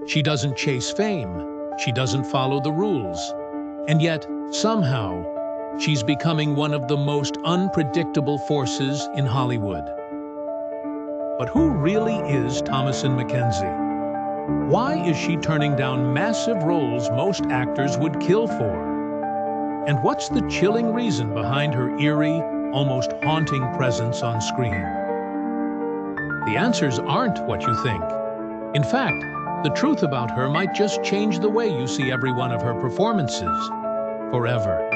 She doesn't chase fame. She doesn't follow the rules. And yet, somehow, she's becoming one of the most unpredictable forces in Hollywood. But who really is Thomasin McKenzie? Why is she turning down massive roles most actors would kill for? And what's the chilling reason behind her eerie, almost haunting presence on screen? The answers aren't what you think. In fact, the truth about her might just change the way you see every one of her performances. Forever.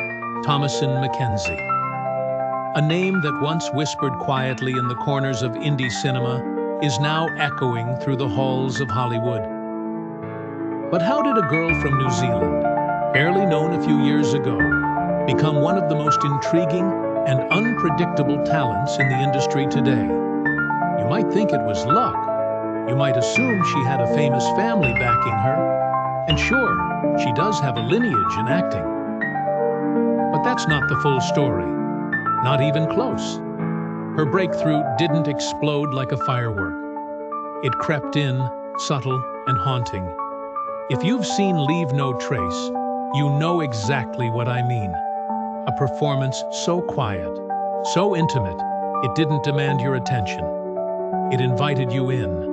Thomasin McKenzie. A name that once whispered quietly in the corners of indie cinema is now echoing through the halls of Hollywood. But how did a girl from New Zealand, barely known a few years ago, become one of the most intriguing and unpredictable talents in the industry today? You might think it was luck. You might assume she had a famous family backing her. And sure, she does have a lineage in acting. But that's not the full story. Not even close. Her breakthrough didn't explode like a firework. It crept in, subtle and haunting. If you've seen Leave No Trace, you know exactly what I mean. A performance so quiet, so intimate, it didn't demand your attention. It invited you in.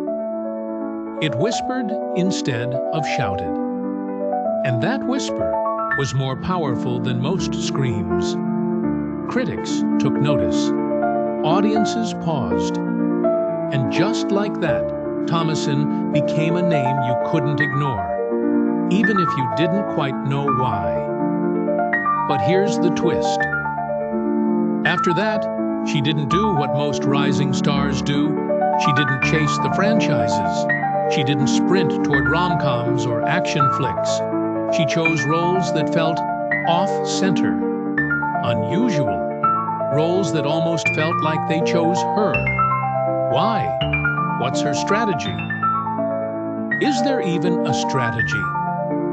It whispered instead of shouted. And that whisper was more powerful than most screams. Critics took notice. Audiences paused. And just like that, Thomasin became a name you couldn't ignore, even if you didn't quite know why. But here's the twist. After that, she didn't do what most rising stars do. She didn't chase the franchises. She didn't sprint toward rom-coms or action flicks. She chose roles that felt off-center, unusual, roles that almost felt like they chose her. Why? What's her strategy? Is there even a strategy?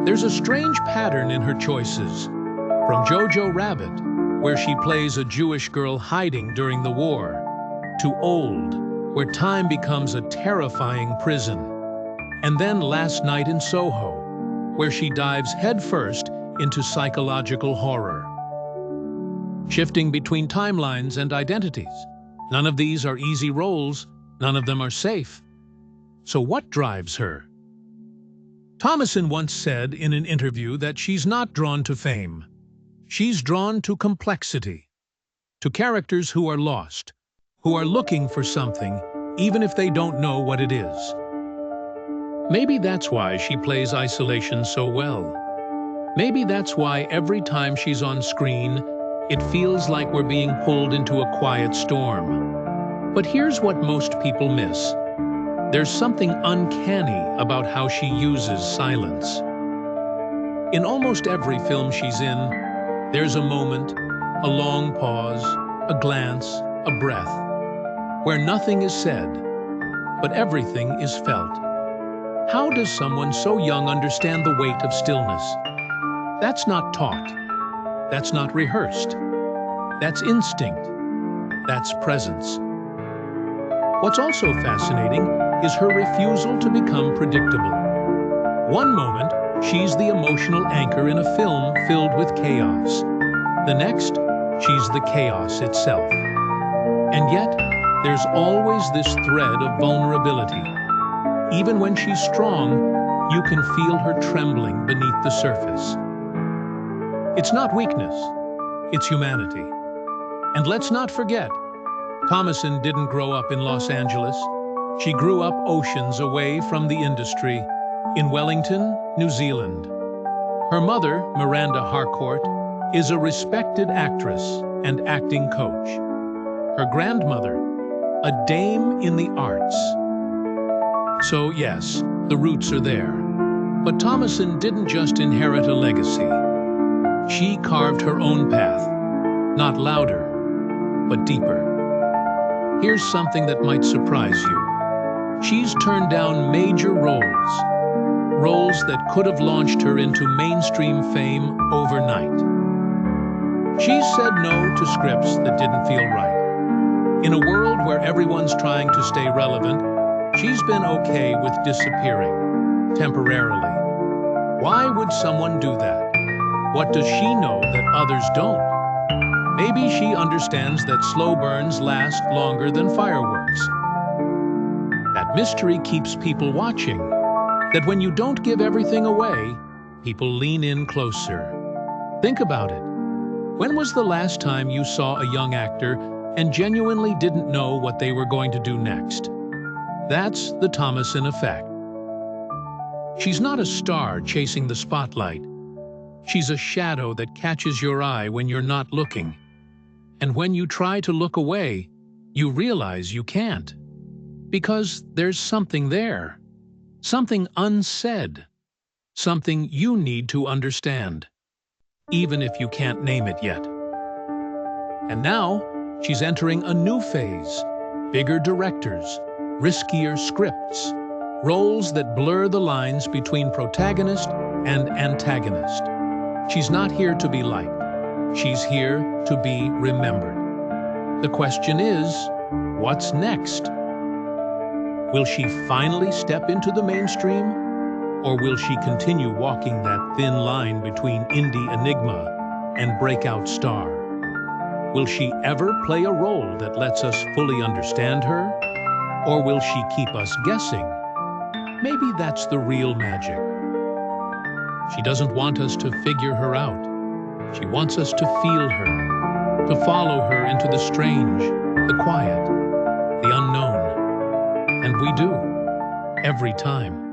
There's a strange pattern in her choices. From Jojo Rabbit, where she plays a Jewish girl hiding during the war, to Old, where time becomes a terrifying prison. And then Last Night in Soho, where she dives headfirst into psychological horror. Shifting between timelines and identities. None of these are easy roles, none of them are safe. So what drives her? Thomasin once said in an interview that she's not drawn to fame. She's drawn to complexity, to characters who are lost, who are looking for something, even if they don't know what it is. Maybe that's why she plays isolation so well. Maybe that's why every time she's on screen, it feels like we're being pulled into a quiet storm. But here's what most people miss. There's something uncanny about how she uses silence. In almost every film she's in, there's a moment, a long pause, a glance, a breath, where nothing is said, but everything is felt. How does someone so young understand the weight of stillness? That's not taught. That's not rehearsed. That's instinct. That's presence. What's also fascinating is her refusal to become predictable. One moment, she's the emotional anchor in a film filled with chaos. The next, she's the chaos itself. And yet, there's always this thread of vulnerability. Even when she's strong, you can feel her trembling beneath the surface. It's not weakness, it's humanity. And let's not forget, Thomasin didn't grow up in Los Angeles. She grew up oceans away from the industry, in Wellington, New Zealand. Her mother, Miranda Harcourt, is a respected actress and acting coach. Her grandmother, a dame in the arts. So yes, the roots are there. But Thomasin didn't just inherit a legacy. She carved her own path, not louder, but deeper. Here's something that might surprise you. She's turned down major roles, roles that could have launched her into mainstream fame overnight. She's said no to scripts that didn't feel right. In a world where everyone's trying to stay relevant, she's been okay with disappearing, temporarily. Why would someone do that? What does she know that others don't? Maybe she understands that slow burns last longer than fireworks. That mystery keeps people watching. That when you don't give everything away, people lean in closer. Think about it. When was the last time you saw a young actor and genuinely didn't know what they were going to do next? That's the Thomasin effect. She's not a star chasing the spotlight. She's a shadow that catches your eye when you're not looking. And when you try to look away, you realize you can't. Because there's something there. Something unsaid. Something you need to understand. Even if you can't name it yet. And now, she's entering a new phase. Bigger directors, riskier scripts, roles that blur the lines between protagonist and antagonist. She's not here to be liked. She's here to be remembered. The question is, what's next? Will she finally step into the mainstream? Or will she continue walking that thin line between indie enigma and breakout star? Will she ever play a role that lets us fully understand her? Or will she keep us guessing? Maybe that's the real magic. She doesn't want us to figure her out. She wants us to feel her, to follow her into the strange, the quiet, the unknown. And we do, every time.